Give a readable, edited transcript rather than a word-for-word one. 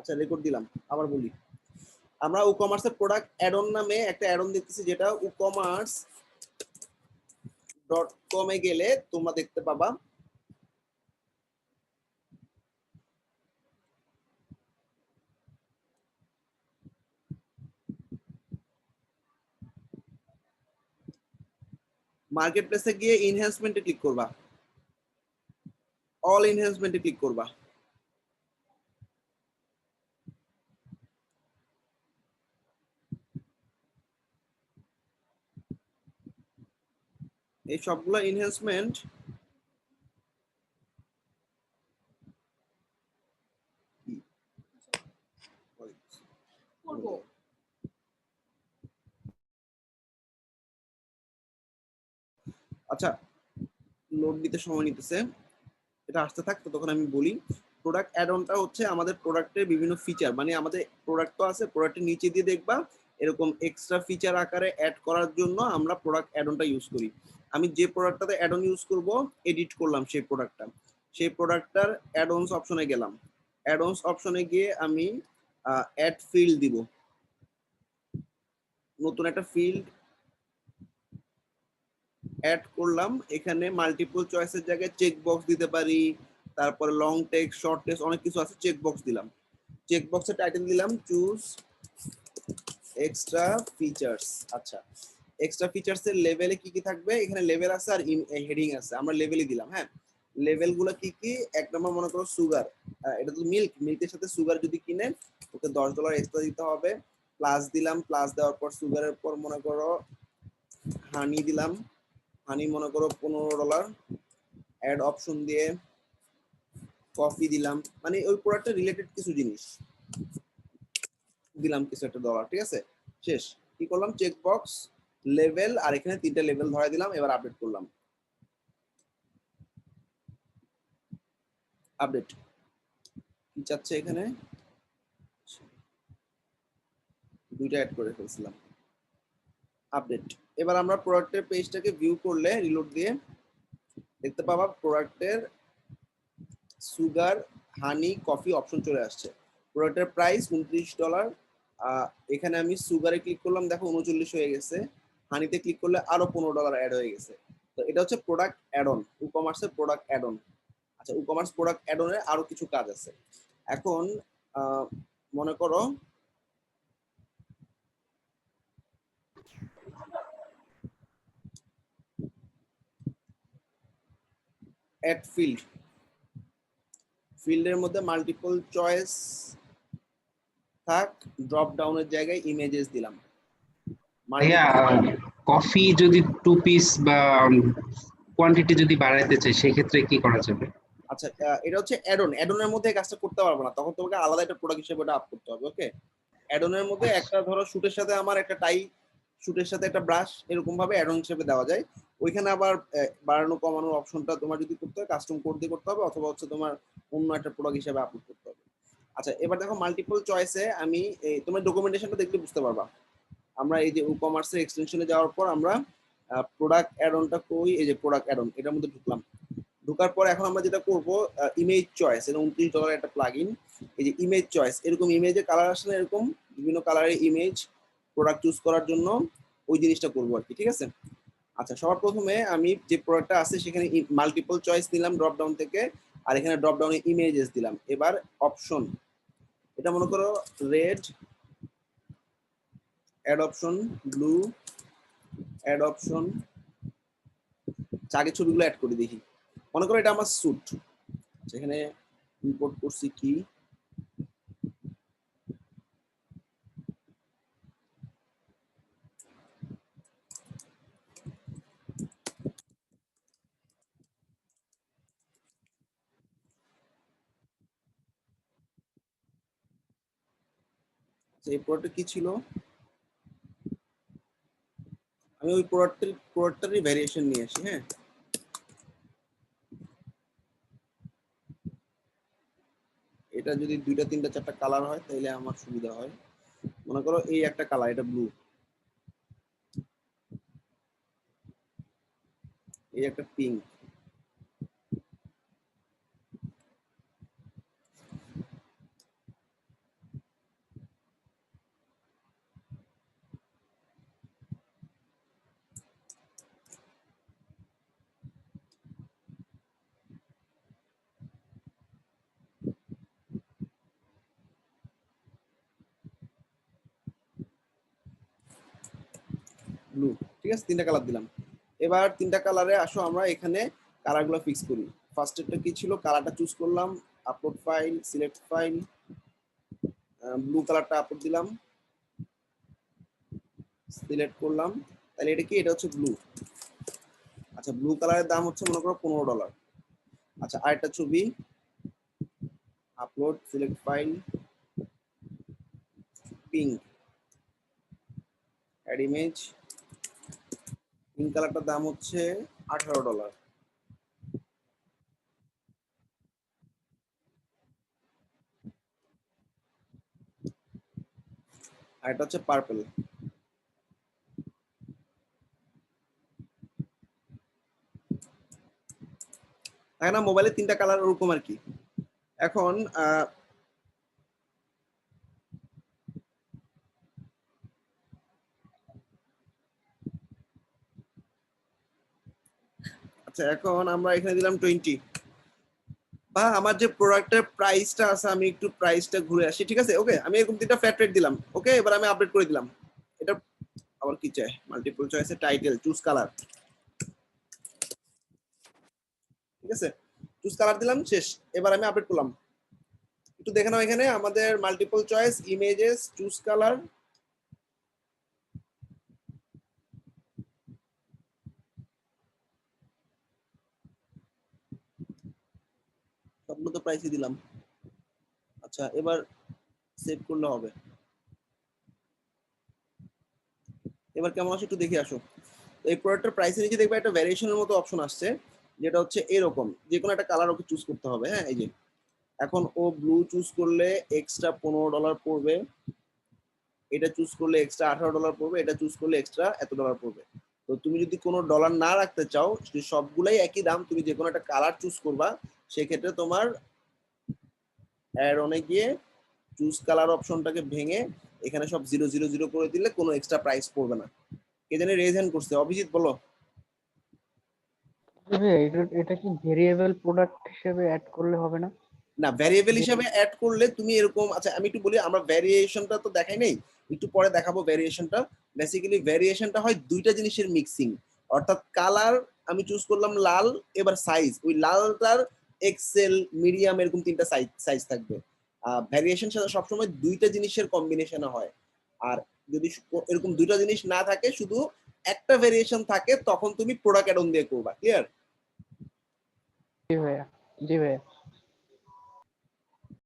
আচ্ছা রেকর্ড দিলাম, আবার বলি। আমরা ই-কমার্সের প্রোডাক্ট অ্যাড অন নামে একটা অ্যাড অন দেখতেছি, যেটা ecommerce.com এ গেলে তোমরা দেখতে পাবা মার্কেট প্লেসে গিয়ে এনহ্যান্সমেন্টে ক্লিক করবা, অল এনহ্যান্সমেন্টে ক্লিক করবা। এই সবগুলো এনহ্যান্সমেন্ট করবো। আচ্ছা লোড দিতে সময় নিতেছে, এটা আসতে থাকতো, তখন আমি বলি। প্রোডাক্ট অ্যাড অনটা হচ্ছে আমাদের প্রোডাক্টের বিভিন্ন ফিচার, মানে আমাদের প্রোডাক্ট তো আছে, প্রোডাক্টের নিচে দিয়ে দেখবা এরকম এক্সট্রা ফিচার আকারে অ্যাড করার জন্য আমরা প্রোডাক্ট অ্যাড অনটা ইউজ করি। আমি যে প্রোডাক্টটাতে অ্যাড অন ইউজ করব, এডিট করলাম সেই প্রোডাক্টটার অ্যাড অনস অপশনে গেলাম। অ্যাড অনস অপশনে গিয়ে আমি অ্যাড ফিল্ড দিব, নতুন একটা ফিল্ড অ্যাড করলাম। এখানে মাল্টিপল চয়েসের জায়গায় চেক বক্স দিতে পারি, তারপরে লং টেক্সট, শর্ট টেক্সট, অনেক কিছু আছে, চেক বক্স দিলাম। চেক বক্সের টাইটেল দিলাম চুজ এক্সট্রা ফিচার্স। আচ্ছা এক্সট্রা ফিচার্স এর লেভেলে কি কি থাকবে, এখানে লেভেল আছে আর হেডিং আছে, আমরা লেভেলই দিলাম। হ্যাঁ লেভেল গুলো কি কি, এক নম্বর মনে করো সুগার, এটা তো মিল্কের সাথে সুগার যদি কিনে ওকে $10 এক্সট্রা দিতে হবে, প্লাস দিলাম। প্লাস দেওয়ার পর সুগারের পর মনে করো হানি দিলাম, হানি মনে করো $15, অ্যাড অপশন দিয়ে কফি দিলাম, মানে ওই প্রোডাক্টের রিলেটেড কিছু জিনিস দিলাম, কিছু একটা $, ঠিক আছে। শেষ, কি করলাম, চেক বক্স, লেভেল, আর এখানে 3টা লেভেল ধরে দিলাম। এবার আপডেট করলাম, আপডেট কি চাচ্ছে এখানে, 2টা অ্যাড করে ফেলছিলাম, আপডেট। এবার আমরা প্রোডাক্টের পেজটাকে ভিউ করলে রিলোড দিয়ে দেখতে পাবা প্রোডাক্টের সুগার, হানি, কফি অপশন চলে আসছে। প্রোডাক্টের প্রাইস $29। এখানে আমি সুগারে ক্লিক করলাম, দেখো 39 হয়ে গেছে। হানিতে ক্লিক করলে আরো $15 অ্যাড হয়ে গেছে। তো এটা হচ্ছে প্রোডাক্ট অ্যাড অন, ই-কমার্সের প্রোডাক্ট অ্যাড অন। আচ্ছা ই-কমার্স প্রোডাক্ট অ্যাড অনের আরো কিছু কাজ আছে। এখন মনে করো অ্যাড ফিল্ড, ফিল্ডের মধ্যে মাল্টিপল চয়েস থাক, ড্রপ ডাউনের জায়গায় ইমেজেস দিলাম। ভাইয়া কফি যদি 2 পিস বা কোয়ান্টিটি যদি বাড়াইতে চাই সেক্ষেত্রে কি করা যাবে? আচ্ছা এটা হচ্ছে অ্যাড অন, অ্যাড অনের মধ্যে কাজটা করতে পারবো না, তখন তোমাকে আলাদা একটা প্রোডাক্ট হিসেবে ওটা আপ করতে হবে। ওকে, অ্যাড অনের মধ্যে একটা ধরো শুটের সাথে আমার একটা টাই, শুটের সাথে একটা ব্রাশ, এরকম ভাবে অ্যাড অন হিসেবে দেওয়া যায়। ওইখানে আবার বাড়ানো কমানোর অপশনটা তোমার যদি করতে হয় কাস্টম কোড দিয়ে করতে হবে, অথবা হচ্ছে তোমার অন্য একটা প্রোডাক্ট হিসেবে আপলোড করতে হবে। আচ্ছা এবার দেখো মাল্টিপল চয়েসে আমি তোমার ডকুমেন্টেশনটা দেখলে বুঝতে পারবা। আমরা এই যে ই-কমার্সের এক্সটেনশনে যাওয়ার পর আমরা প্রোডাক্ট অ্যাড অনটা কই, এই যে প্রোডাক্ট অ্যাড অন, এটার মধ্যে ঢুকলাম। ঢোকার পর এখন আমরা যেটা করব, ইমেজ চয়েস, এটা $29 একটা প্লাগইন। এই যে ইমেজ চয়েস, এরকম ইমেজের কালার আসে না, এরকম বিভিন্ন কালারের ইমেজ প্রোডাক্ট চুজ করার জন্য ওই জিনিসটা করবো আর কি, ঠিক আছে। আচ্ছা সবার প্রথমে আমি যে প্রোডাক্টটা আছে সেখানে মাল্টিপল চয়েস দিলাম ড্রপ ডাউন থেকে, আর এখানে ড্রপ ডাউনে ইমেজেস দিলাম। এবার অপশন, এটা মনে করো red, add option blue, add option, আগে ছবিগুলো অ্যাড করে দেখি। মনে করো এটা আমার স্যুট, সেখানে ইম্পোর্ট করছি কি, এই প্রোডাক্টটা কি ছিল, আমি ওই প্রোডাক্টটারই ভ্যারিয়েশন নিয়ে আসি। হ্যাঁ এটা যদি 2টা 3টা 4টা কালার হয় তাহলে আমার সুবিধা হয়। মনে করো এই একটা কালার, এটা ব্লু, এই একটা পিঙ্ক, ব্লু। ঠিক আছে, 3টা কালার দিলাম। এবার 3টা কালারে আসো আমরা এখানে কালারগুলো ফিক্স করি। ফার্স্ট এরটা কি ছিল, কালারটা চুজ করলাম, upload file, select file, blue কালারটা আপলোড দিলাম, সিলেক্ট করলাম। তাহলে এটা কি, এটা হচ্ছে ব্লু। আচ্ছা, ব্লু কালারের দাম হচ্ছে মনে করো $15। আচ্ছা, আরেকটা ছবি, upload, select file, pink, add image. Pink কালারটার দাম হচ্ছে $18। আর এটা হচ্ছে পার্পল। তাই না, মোবাইলে 3টা কালার ওরকম আর কি। এখন আচ্ছা, এখন আমরা এখানে দিলাম 20। বা আমার যে প্রোডাক্টের প্রাইসটা আছে, আমি একটু প্রাইসটা ঘুরে আসি। ঠিক আছে, ওকে, আমি এরকম 3টা ফ্ল্যাট রেট দিলাম। ওকে, এবার আমি আপডেট করে দিলাম। এটা আবার কি চাই, মাল্টিপল চয়েসে টাইটেল, চুজ কালার। ঠিক আছে, চুজ কালার দিলাম, শেষ। এবার আমি আপডেট করলাম। একটু দেখে নাও, এখানে আমাদের multiple choice, images, choose colour, সবগুলো তো প্রাইসই দিলাম। আচ্ছা, এবার সেভ করলে হবে। এবার কেমন আসে একটু দেখে আসো। এই প্রোডাক্টের প্রাইসের নিচে দেখবে একটা ভ্যারিয়েশনের মতো অপশন আসছে, যেটা হচ্ছে এরকম, যে কোনো একটা কালার ওকে চুজ করতে হবে। হ্যাঁ, এই যে এখন ও ব্লু চুজ করলে এক্সট্রা $15 পড়বে, এটা চুজ করলে এক্সট্রা $18 পড়বে, এটা চুজ করলে এক্সট্রা এত ডলার পড়বে। তো তুমি যদি কোনো ডলার না রাখতে চাও, সবগুলাই একই দাম, তুমি যে কোনো একটা কালার চুজ করবা, সেক্ষেত্রে তোমার অ্যাড অনে গিয়ে চুজ কালার অপশনটাকে ভেঙে এখানে সব 000 করে দিলে কোনো এক্সট্রা প্রাইস পড়বে না। কে জানি রেজ হ্যান্ড করছে, অভিজিৎ বলো। এটা কি ভেরিয়েবল প্রোডাক্ট হিসেবে অ্যাড করলে হবে না? না, ভ্যারিয়েবল হিসেবে অ্যাড করলে তুমি এরকম, আচ্ছা আমি একটু বলি, আমরা ভ্যারিয়েশনটা তো দেখাই নেই, একটু পরে দেখাবো ভ্যারিয়েশনটা। বেসিক্যালি ভ্যারিয়েশনটা হয় দুইটা জিনিসের মিক্সিং, অর্থাৎ কালার আমি চুজ করলাম লাল, এবার সাইজ, ওই লালটার এক্সেল, মিডিয়াম, এরকম 3টা সাইজ থাকবে। ভ্যারিয়েশন সবসময় দুইটা জিনিসের কম্বিনেশনে হয়। আর যদি এরকম দুইটা জিনিস না থাকে, শুধু একটা ভ্যারিয়েশন থাকে, তখন তুমি প্রোডাক্ট অ্যাড অন দিয়ে করবা। ক্লিয়ার? জি ভাইয়া, জি ভাইয়া।